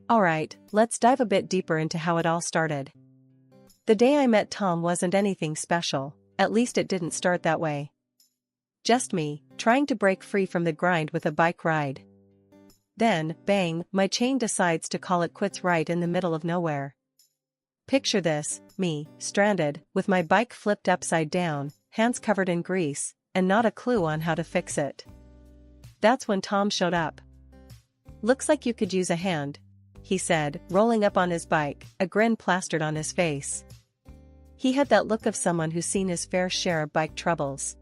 Alright, let's dive a bit deeper into how it all started. The day I met Tom wasn't anything special, at least it didn't start that way. Just me, trying to break free from the grind with a bike ride. Then, bang, my chain decides to call it quits right in the middle of nowhere. Picture this, me, stranded, with my bike flipped upside down, hands covered in grease, and not a clue on how to fix it. That's when Tom showed up. "Looks like you could use a hand," he said, rolling up on his bike, a grin plastered on his face. He had that look of someone who's seen his fair share of bike troubles.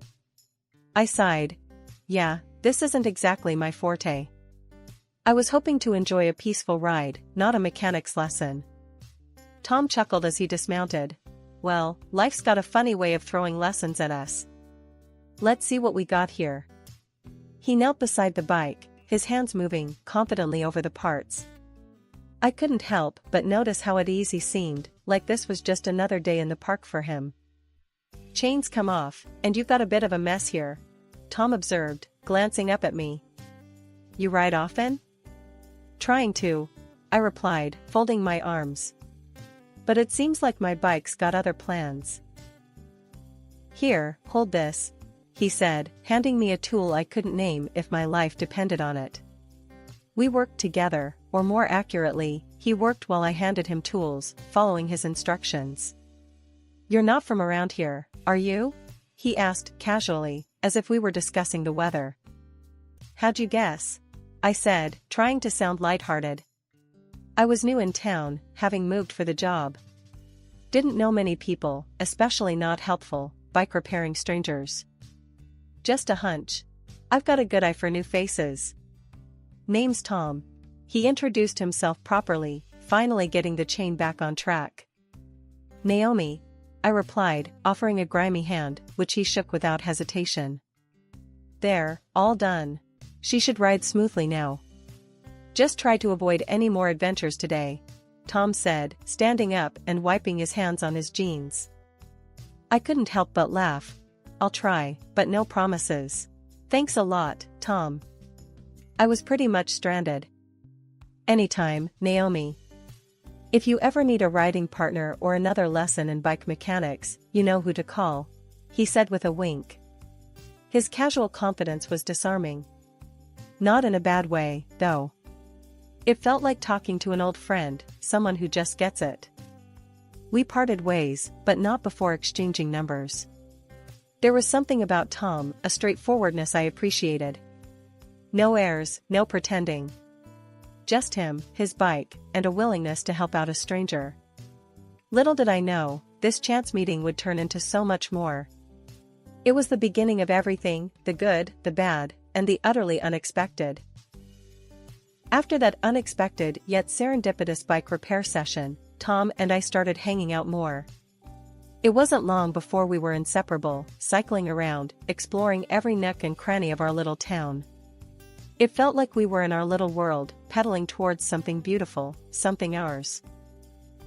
I sighed. Yeah, this isn't exactly my forte. I was hoping to enjoy a peaceful ride, not a mechanic's lesson. Tom chuckled as he dismounted. Well, life's got a funny way of throwing lessons at us. Let's see what we got here. He knelt beside the bike, his hands moving confidently over the parts. I couldn't help but notice how at ease he seemed, like this was just another day in the park for him. "Chains come off, and you've got a bit of a mess here," Tom observed, glancing up at me. "You ride often?" "Trying to," I replied, folding my arms. "But it seems like my bike's got other plans." "Here, hold this," he said, handing me a tool I couldn't name if my life depended on it. We worked together, or more accurately, he worked while I handed him tools, following his instructions. "You're not from around here, are you?" he asked casually, as if we were discussing the weather. "How'd you guess?" I said, trying to sound lighthearted. I was new in town, having moved for the job. Didn't know many people, especially not helpful, bike repairing strangers. "Just a hunch. I've got a good eye for new faces." "Name's Tom." He introduced himself properly, finally getting the chain back on track. "Naomi," I replied, offering a grimy hand, which he shook without hesitation. "There, all done. She should ride smoothly now. Just try to avoid any more adventures today," Tom said, standing up and wiping his hands on his jeans. I couldn't help but laugh. "I'll try, but no promises." "Thanks a lot, Tom." I was pretty much stranded. "Anytime, Naomi. If you ever need a riding partner or another lesson in bike mechanics, you know who to call," he said with a wink. His casual confidence was disarming. Not in a bad way, though. It felt like talking to an old friend, someone who just gets it. We parted ways, but not before exchanging numbers. There was something about Tom, a straightforwardness I appreciated. No airs, no pretending. Just him, his bike, and a willingness to help out a stranger. Little did I know, this chance meeting would turn into so much more. It was the beginning of everything, the good, the bad, and the utterly unexpected. After that unexpected yet serendipitous bike repair session, Tom and I started hanging out more. It wasn't long before we were inseparable, cycling around, exploring every nook and cranny of our little town. It felt like we were in our little world, pedaling towards something beautiful, something ours.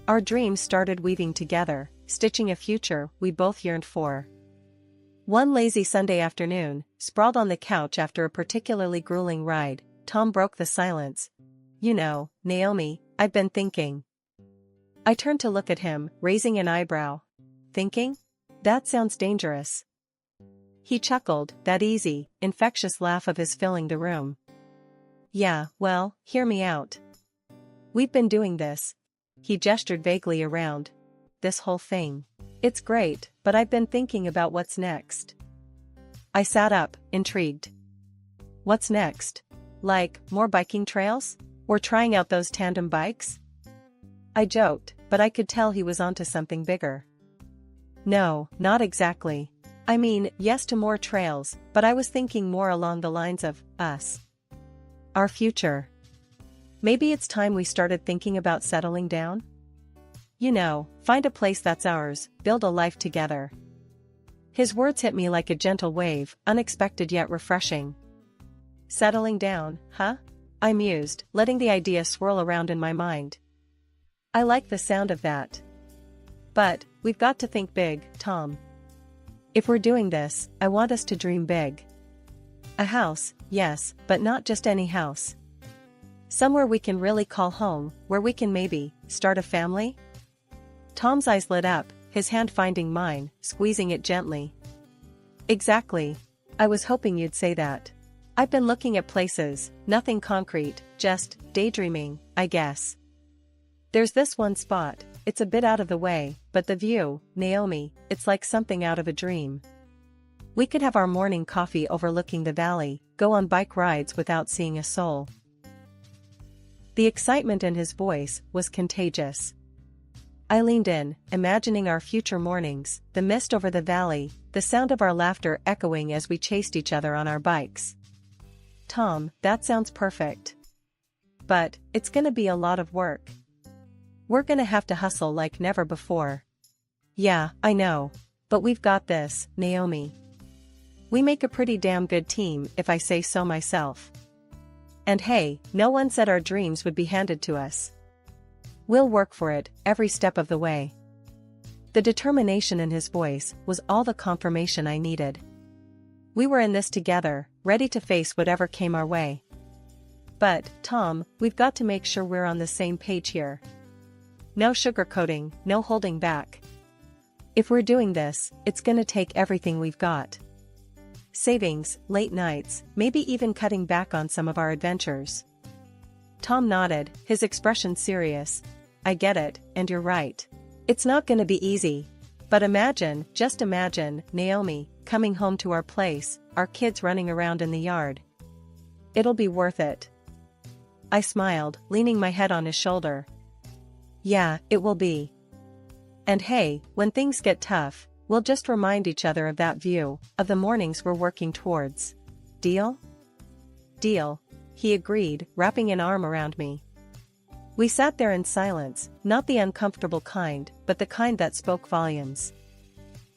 Our dreams started weaving together, stitching a future we both yearned for. One lazy Sunday afternoon, sprawled on the couch after a particularly grueling ride, Tom broke the silence. "You know, Naomi, I've been thinking." I turned to look at him, raising an eyebrow. "Thinking? That sounds dangerous." He chuckled, that easy, infectious laugh of his filling the room. "Yeah, well, hear me out. We've been doing this." He gestured vaguely around. "This whole thing. It's great, but I've been thinking about what's next." I sat up, intrigued. "What's next? Like, more biking trails? Or trying out those tandem bikes?" I joked, but I could tell he was onto something bigger. "No, not exactly. I mean, yes to more trails, but I was thinking more along the lines of us. Our future. Maybe it's time we started thinking about settling down? You know, find a place that's ours, build a life together." His words hit me like a gentle wave, unexpected yet refreshing. "Settling down, huh?" I mused, letting the idea swirl around in my mind. "I like the sound of that. But, we've got to think big, Tom. If we're doing this, I want us to dream big. A house, yes, but not just any house. Somewhere we can really call home, where we can maybe start a family? Tom's eyes lit up, his hand finding mine, squeezing it gently. Exactly. I was hoping you'd say that. I've been looking at places, nothing concrete, just daydreaming, I guess. There's this one spot, it's a bit out of the way, but the view, Naomi, it's like something out of a dream. We could have our morning coffee overlooking the valley, go on bike rides without seeing a soul. The excitement in his voice was contagious. I leaned in, imagining our future mornings, the mist over the valley, the sound of our laughter echoing as we chased each other on our bikes. Tom, that sounds perfect. But, it's gonna be a lot of work. We're gonna have to hustle like never before. Yeah, I know. But we've got this, Naomi. We make a pretty damn good team, if I say so myself. And hey, no one said our dreams would be handed to us. We'll work for it, every step of the way. The determination in his voice was all the confirmation I needed. We were in this together, ready to face whatever came our way. But, Tom, we've got to make sure we're on the same page here. No sugarcoating, no holding back. If we're doing this, it's gonna take everything we've got. Savings, late nights, maybe even cutting back on some of our adventures. Tom nodded, his expression serious. I get it, and you're right. It's not gonna be easy. But imagine, just imagine, Naomi, coming home to our place, our kids running around in the yard. It'll be worth it. I smiled, leaning my head on his shoulder. Yeah, it will be. And hey, when things get tough, we'll just remind each other of that view, of the mornings we're working towards. Deal? Deal, he agreed, wrapping an arm around me. We sat there in silence, not the uncomfortable kind, but the kind that spoke volumes.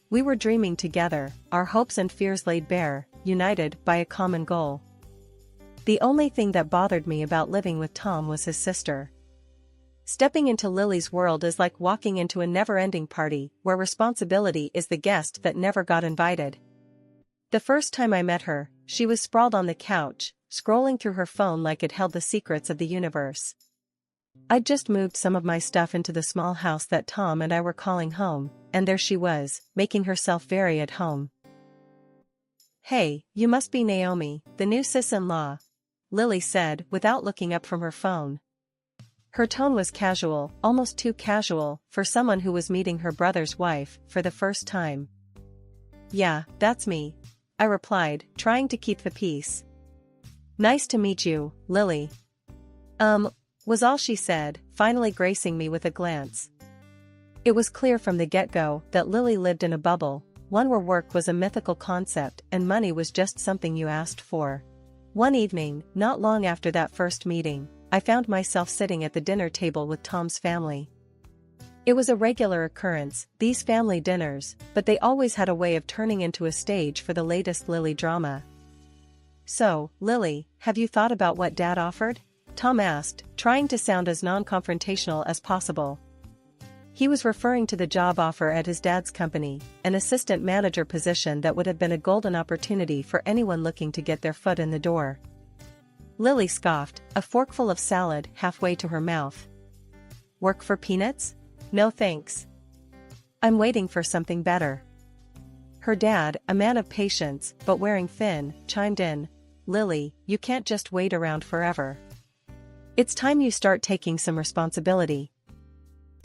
We were dreaming together, our hopes and fears laid bare, united by a common goal. The only thing that bothered me about living with Tom was his sister. Stepping into Lily's world is like walking into a never-ending party, where responsibility is the guest that never got invited. The first time I met her, she was sprawled on the couch, scrolling through her phone like it held the secrets of the universe. I'd just moved some of my stuff into the small house that Tom and I were calling home, and there she was, making herself very at home. Hey, you must be Naomi, the new sis-in-law, Lily said, without looking up from her phone. Her tone was casual, almost too casual, for someone who was meeting her brother's wife, for the first time. Yeah, that's me, I replied, trying to keep the peace. Nice to meet you, Lily. Was all she said, finally gracing me with a glance. It was clear from the get-go that Lily lived in a bubble, one where work was a mythical concept and money was just something you asked for. One evening, not long after that first meeting, I found myself sitting at the dinner table with Tom's family. It was a regular occurrence, these family dinners, but they always had a way of turning into a stage for the latest Lily drama. So, Lily, have you thought about what Dad offered? Tom asked, trying to sound as non-confrontational as possible. He was referring to the job offer at his dad's company, an assistant manager position that would have been a golden opportunity for anyone looking to get their foot in the door. Lily scoffed, a forkful of salad halfway to her mouth. Work for peanuts? No thanks. I'm waiting for something better. Her dad, a man of patience, but wearing thin, chimed in. Lily, you can't just wait around forever. It's time you start taking some responsibility.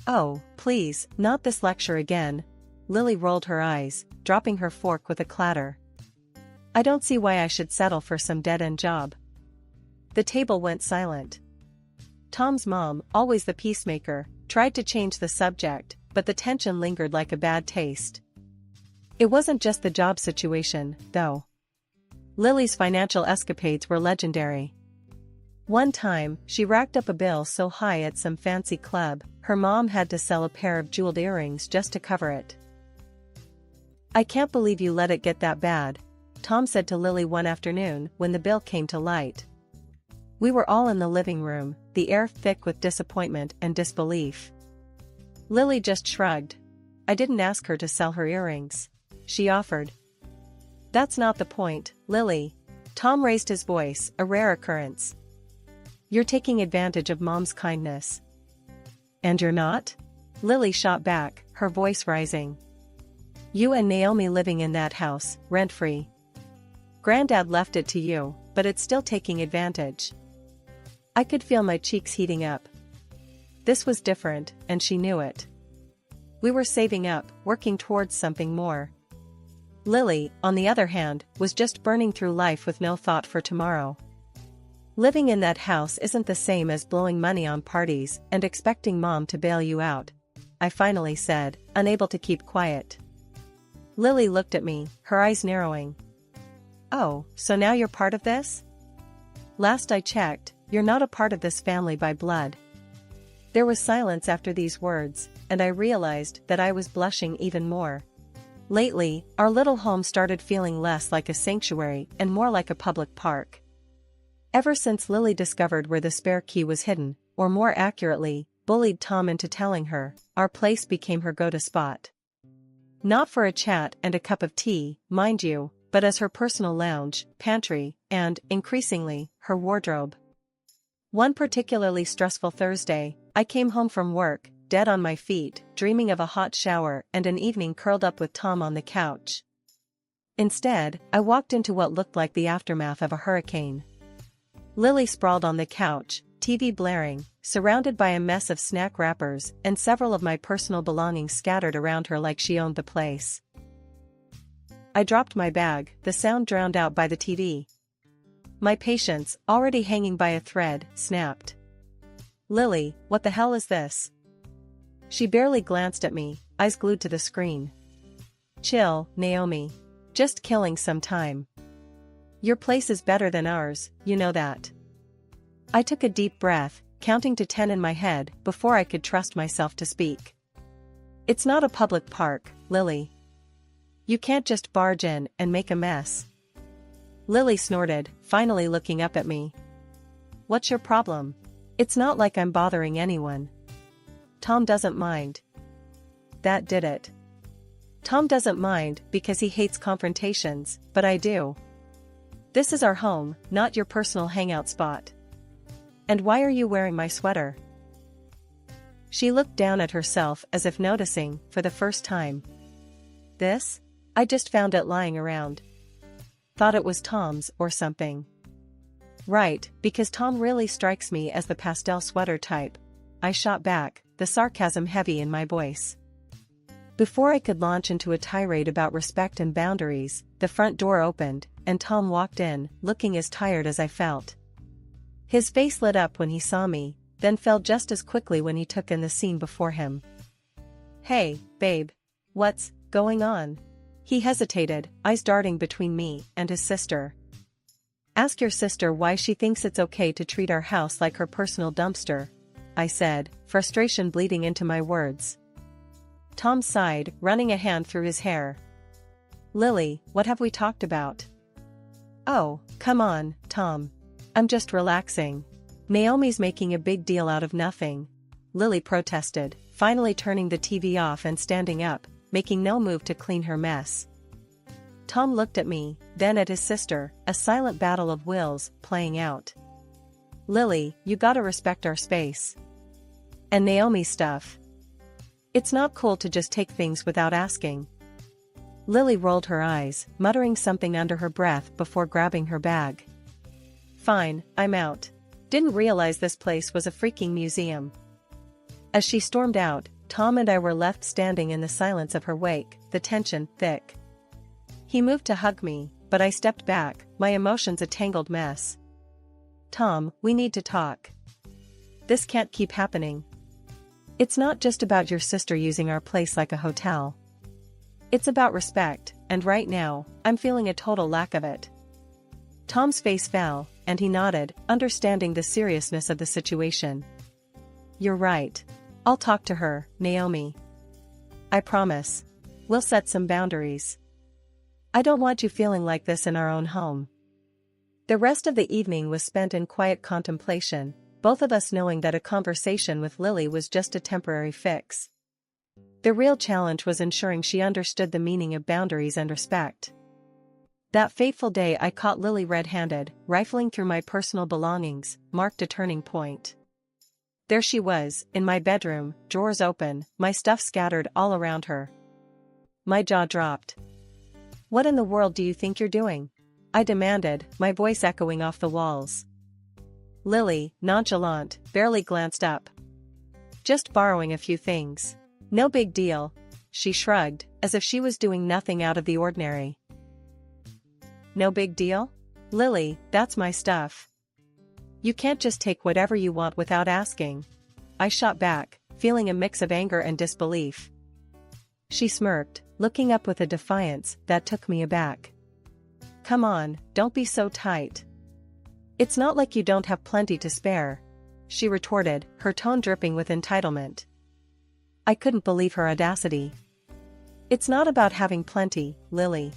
Oh, please, not this lecture again. Lily rolled her eyes, dropping her fork with a clatter. I don't see why I should settle for some dead-end job. The table went silent. Tom's mom, always the peacemaker, tried to change the subject, but the tension lingered like a bad taste. It wasn't just the job situation, though. Lily's financial escapades were legendary. One time, she racked up a bill so high at some fancy club, her mom had to sell a pair of jeweled earrings just to cover it. I can't believe you let it get that bad, Tom said to Lily one afternoon when the bill came to light. We were all in the living room, the air thick with disappointment and disbelief. Lily just shrugged. I didn't ask her to sell her earrings. She offered. That's not the point, Lily. Tom raised his voice, a rare occurrence. You're taking advantage of Mom's kindness. And you're not? Lily shot back, her voice rising. You and Naomi living in that house, rent-free. Granddad left it to you, but it's still taking advantage. I could feel my cheeks heating up. This was different, and she knew it. We were saving up, working towards something more. Lily, on the other hand, was just burning through life with no thought for tomorrow. Living in that house isn't the same as blowing money on parties and expecting Mom to bail you out, I finally said, unable to keep quiet. Lily looked at me, her eyes narrowing. Oh, so now you're part of this? Last I checked, you're not a part of this family by blood. There was silence after these words, and I realized that I was blushing even more. Lately, our little home started feeling less like a sanctuary and more like a public park. Ever since Lily discovered where the spare key was hidden, or more accurately, bullied Tom into telling her, our place became her go-to spot. Not for a chat and a cup of tea, mind you, but as her personal lounge, pantry, and, increasingly, her wardrobe. One particularly stressful Thursday, I came home from work, dead on my feet, dreaming of a hot shower and an evening curled up with Tom on the couch. Instead, I walked into what looked like the aftermath of a hurricane. Lily sprawled on the couch, TV blaring, surrounded by a mess of snack wrappers and several of my personal belongings scattered around her like she owned the place. I dropped my bag, the sound drowned out by the TV. My patience, already hanging by a thread, snapped. Lily, what the hell is this? She barely glanced at me, eyes glued to the screen. Chill, Naomi. Just killing some time. Your place is better than ours, you know that. I took a deep breath, counting to 10 in my head before I could trust myself to speak. It's not a public park, Lily. You can't just barge in and make a mess. Lily snorted, finally looking up at me. What's your problem? It's not like I'm bothering anyone. Tom doesn't mind. That did it. Tom doesn't mind because he hates confrontations, but I do. This is our home, not your personal hangout spot. And why are you wearing my sweater? She looked down at herself as if noticing, for the first time. This? I just found it lying around. Thought it was Tom's or something. Right, because Tom really strikes me as the pastel sweater type. I shot back, the sarcasm heavy in my voice. Before I could launch into a tirade about respect and boundaries, the front door opened, and Tom walked in, looking as tired as I felt. His face lit up when he saw me, then fell just as quickly when he took in the scene before him. Hey, babe. What's going on? He hesitated, eyes darting between me and his sister. Ask your sister why she thinks it's okay to treat our house like her personal dumpster, I said, frustration bleeding into my words. Tom sighed, running a hand through his hair. Lily, what have we talked about? Oh, come on, Tom. I'm just relaxing. Naomi's making a big deal out of nothing. Lily protested, finally turning the TV off and standing up, making no move to clean her mess. Tom looked at me, then at his sister, a silent battle of wills playing out. Lily, you gotta respect our space. And Naomi's stuff. It's not cool to just take things without asking. Lily rolled her eyes, muttering something under her breath before grabbing her bag. Fine, I'm out. Didn't realize this place was a freaking museum. As she stormed out, Tom and I were left standing in the silence of her wake, the tension thick. He moved to hug me, but I stepped back, my emotions a tangled mess. Tom, we need to talk. This can't keep happening. It's not just about your sister using our place like a hotel. It's about respect, and right now, I'm feeling a total lack of it. Tom's face fell, and he nodded, understanding the seriousness of the situation. You're right. I'll talk to her, Naomi. I promise. We'll set some boundaries. I don't want you feeling like this in our own home. The rest of the evening was spent in quiet contemplation, both of us knowing that a conversation with Lily was just a temporary fix. The real challenge was ensuring she understood the meaning of boundaries and respect. That fateful day I caught Lily red-handed, rifling through my personal belongings, marked a turning point. There she was, in my bedroom, drawers open, my stuff scattered all around her. My jaw dropped. "What in the world do you think you're doing?" I demanded, my voice echoing off the walls. Lily, nonchalant, barely glanced up. "Just borrowing a few things. No big deal," she shrugged, as if she was doing nothing out of the ordinary. "No big deal? Lily, that's my stuff. You can't just take whatever you want without asking," I shot back, feeling a mix of anger and disbelief. She smirked, looking up with a defiance that took me aback. "Come on, don't be so tight. It's not like you don't have plenty to spare," she retorted, her tone dripping with entitlement. I couldn't believe her audacity. "It's not about having plenty, Lily.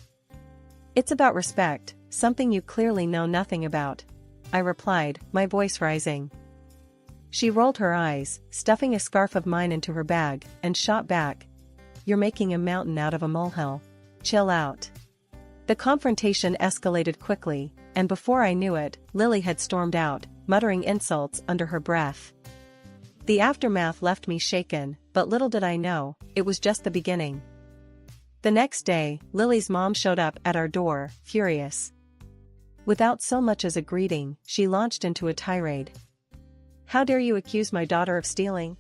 It's about respect, something you clearly know nothing about," I replied, my voice rising. She rolled her eyes, stuffing a scarf of mine into her bag, and shot back. "You're making a mountain out of a molehill. Chill out." The confrontation escalated quickly, and before I knew it, Lily had stormed out, muttering insults under her breath. The aftermath left me shaken, but little did I know, it was just the beginning. The next day, Lily's mom showed up at our door, furious. Without so much as a greeting, she launched into a tirade. "How dare you accuse my daughter of stealing?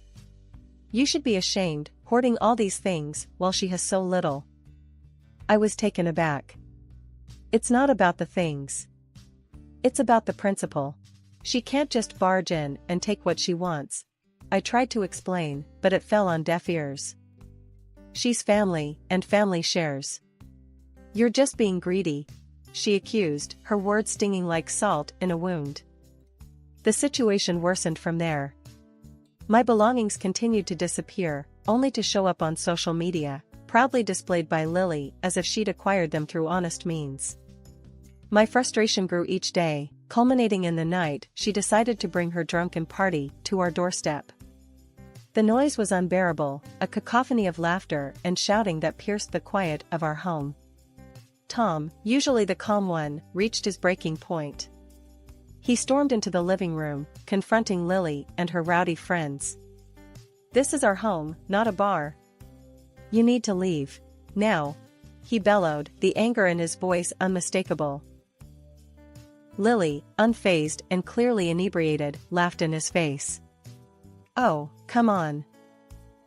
You should be ashamed, hoarding all these things, while she has so little." I was taken aback. "It's not about the things. It's about the principle. She can't just barge in and take what she wants," I tried to explain, but it fell on deaf ears. "She's family, and family shares." "You're just being greedy," she accused, her words stinging like salt in a wound. The situation worsened from there. My belongings continued to disappear, only to show up on social media, proudly displayed by Lily as if she'd acquired them through honest means. My frustration grew each day, culminating in the night she decided to bring her drunken party to our doorstep. The noise was unbearable, a cacophony of laughter and shouting that pierced the quiet of our home. Tom, usually the calm one, reached his breaking point. He stormed into the living room, confronting Lily and her rowdy friends. "This is our home, not a bar. You need to leave. Now," he bellowed, the anger in his voice unmistakable. Lily, unfazed and clearly inebriated, laughed in his face. "Oh, come on.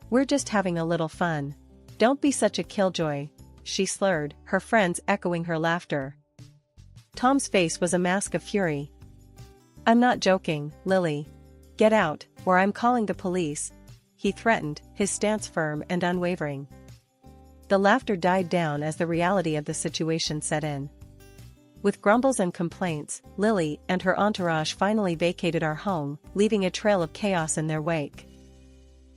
We're just having a little fun. Don't be such a killjoy," she slurred, her friends echoing her laughter. Tom's face was a mask of fury. "I'm not joking, Lily. Get out, or I'm calling the police," he threatened, his stance firm and unwavering. The laughter died down as the reality of the situation set in. With grumbles and complaints, Lily and her entourage finally vacated our home, leaving a trail of chaos in their wake.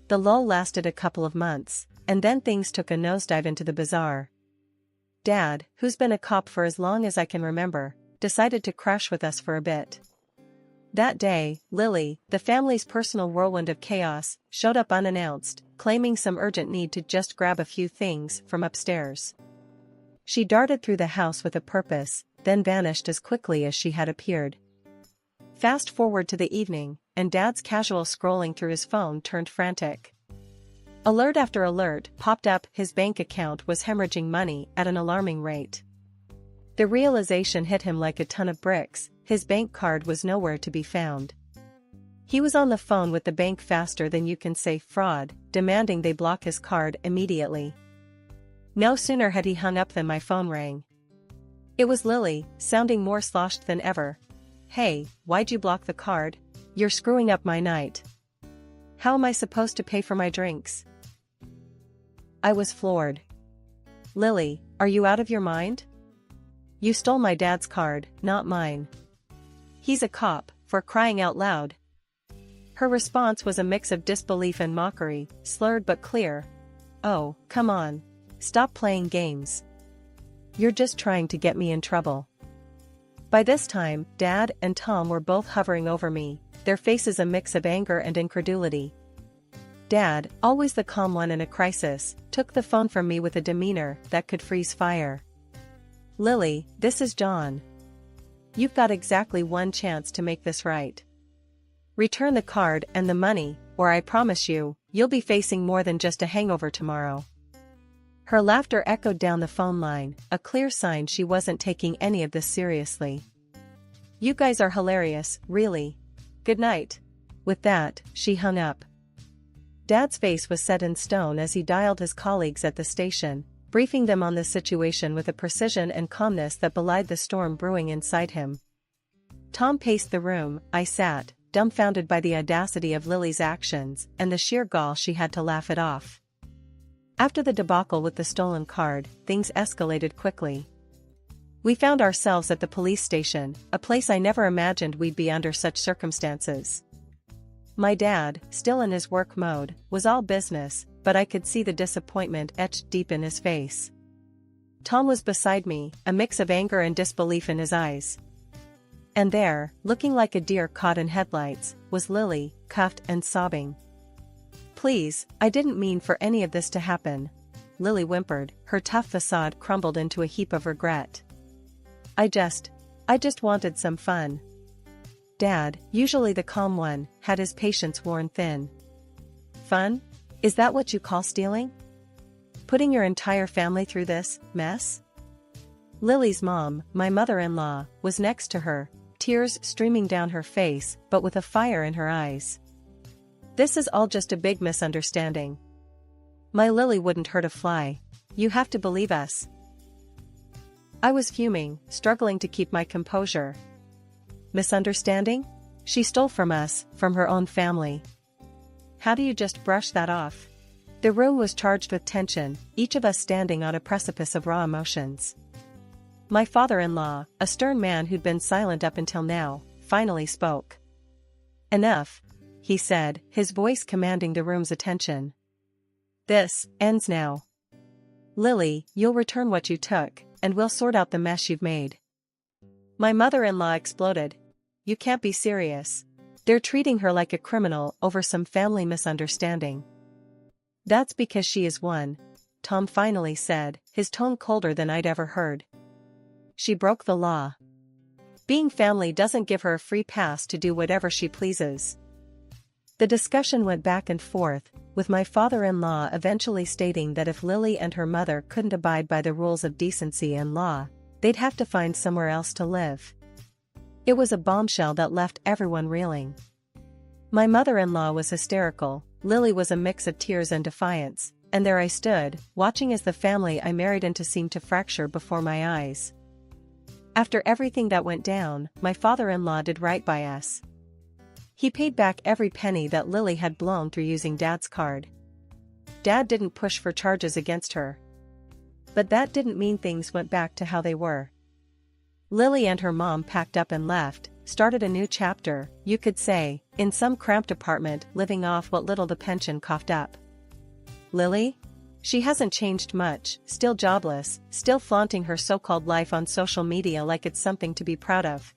The lull lasted a couple of months, and then things took a nosedive into the bizarre. Dad, who's been a cop for as long as I can remember, decided to crash with us for a bit. That day, Lily, the family's personal whirlwind of chaos, showed up unannounced, claiming some urgent need to just grab a few things from upstairs. She darted through the house with a purpose, then vanished as quickly as she had appeared. Fast forward to the evening, and Dad's casual scrolling through his phone turned frantic. Alert after alert popped up, his bank account was hemorrhaging money at an alarming rate. The realization hit him like a ton of bricks, his bank card was nowhere to be found. He was on the phone with the bank faster than you can say fraud, demanding they block his card immediately. No sooner had he hung up than my phone rang. It was Lily, sounding more sloshed than ever. "Hey, why'd you block the card? You're screwing up my night. How am I supposed to pay for my drinks?" I was floored. "Lily, are you out of your mind? You stole my dad's card, not mine. He's a cop, for crying out loud." Her response was a mix of disbelief and mockery, slurred but clear. "Oh, come on. Stop playing games. You're just trying to get me in trouble." By this time, Dad and Tom were both hovering over me, their faces a mix of anger and incredulity. Dad, always the calm one in a crisis, took the phone from me with a demeanor that could freeze fire. Lily, this is John. You've got exactly one chance to make this right. Return the card and the money, or I promise you, you'll be facing more than just a hangover tomorrow. Her laughter echoed down the phone line, a clear sign she wasn't taking any of this seriously. You guys are hilarious, really. Good night. With that, she hung up. Dad's face was set in stone as he dialed his colleagues at the station, briefing them on the situation with a precision and calmness that belied the storm brewing inside him. Tom paced the room. I sat, dumbfounded by the audacity of Lily's actions and the sheer gall she had to laugh it off. After the debacle with the stolen card, things escalated quickly. We found ourselves at the police station, a place I never imagined we'd be under such circumstances. My dad, still in his work mode, was all business, but I could see the disappointment etched deep in his face. Tom was beside me, a mix of anger and disbelief in his eyes. And there, looking like a deer caught in headlights, was Lily, cuffed and sobbing. Please, I didn't mean for any of this to happen, Lily whimpered, her tough facade crumbled into a heap of regret. I just wanted some fun. Dad, usually the calm one, had his patience worn thin. Fun? Is that what you call stealing? Putting your entire family through this mess? Lily's mom, my mother-in-law, was next to her, tears streaming down her face but with a fire in her eyes. This is all just a big misunderstanding. My Lily wouldn't hurt a fly. You have to believe us. I was fuming, struggling to keep my composure. Misunderstanding? She stole from us, from her own family. How do you just brush that off? The room was charged with tension, each of us standing on a precipice of raw emotions. My father-in-law, a stern man who'd been silent up until now, finally spoke. Enough, he said, his voice commanding the room's attention. This ends now. Lily, you'll return what you took, and we'll sort out the mess you've made. My mother-in-law exploded. You can't be serious. They're treating her like a criminal over some family misunderstanding. That's because she is one, Tom finally said, his tone colder than I'd ever heard. She broke the law. Being family doesn't give her a free pass to do whatever she pleases. The discussion went back and forth, with my father-in-law eventually stating that if Lily and her mother couldn't abide by the rules of decency and law, they'd have to find somewhere else to live. It was a bombshell that left everyone reeling. My mother-in-law was hysterical, Lily was a mix of tears and defiance, and there I stood, watching as the family I married into seemed to fracture before my eyes. After everything that went down, my father-in-law did right by us. He paid back every penny that Lily had blown through using Dad's card. Dad didn't push for charges against her. But that didn't mean things went back to how they were. Lily and her mom packed up and left, started a new chapter, you could say, in some cramped apartment living off what little the pension coughed up. Lily? She hasn't changed much, still jobless, still flaunting her so-called life on social media like it's something to be proud of.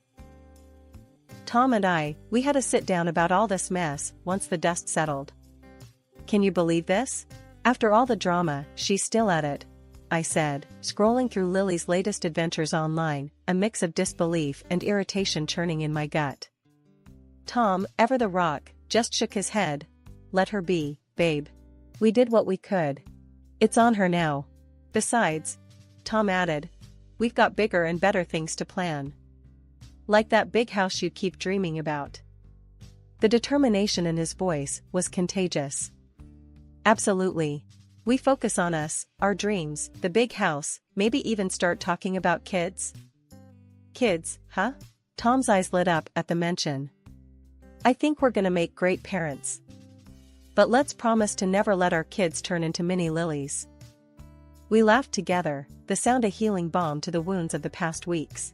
Tom and we had a sit-down about all this mess once the dust settled. Can you believe this? After all the drama, she's still at it, I said, scrolling through Lily's latest adventures online, a mix of disbelief and irritation churning in my gut. Tom, ever the rock, just shook his head. Let her be, babe. We did what we could. It's on her now. Besides, Tom added, we've got bigger and better things to plan. Like that big house you keep dreaming about. The determination in his voice was contagious. Absolutely. We focus on us, our dreams, the big house, maybe even start talking about kids? Kids, huh? Tom's eyes lit up at the mention. I think we're gonna make great parents. But let's promise to never let our kids turn into mini Lilies. We laughed together, the sound a healing balm to the wounds of the past weeks.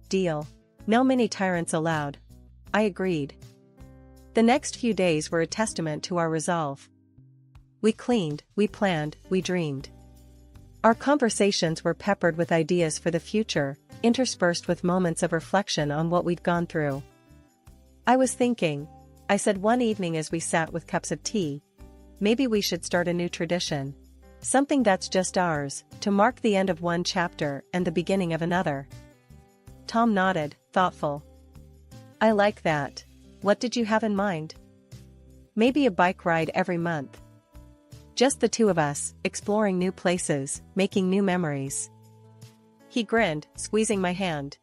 Deal. No mini tyrants allowed. I agreed. The next few days were a testament to our resolve. We cleaned, we planned, we dreamed. Our conversations were peppered with ideas for the future, interspersed with moments of reflection on what we'd gone through. I was thinking, I said one evening as we sat with cups of tea, maybe we should start a new tradition. Something that's just ours, to mark the end of one chapter and the beginning of another. Tom nodded, thoughtful. I like that. What did you have in mind? Maybe a bike ride every month. Just the two of us, exploring new places, making new memories. He grinned, squeezing my hand.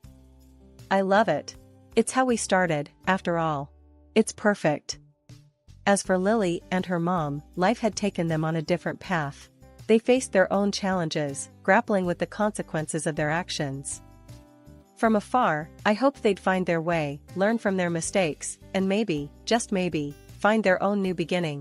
I love it. It's how we started, after all. It's perfect. As for Lily and her mom, life had taken them on a different path. They faced their own challenges, grappling with the consequences of their actions. From afar, I hoped they'd find their way, learn from their mistakes, and maybe, just maybe, find their own new beginning.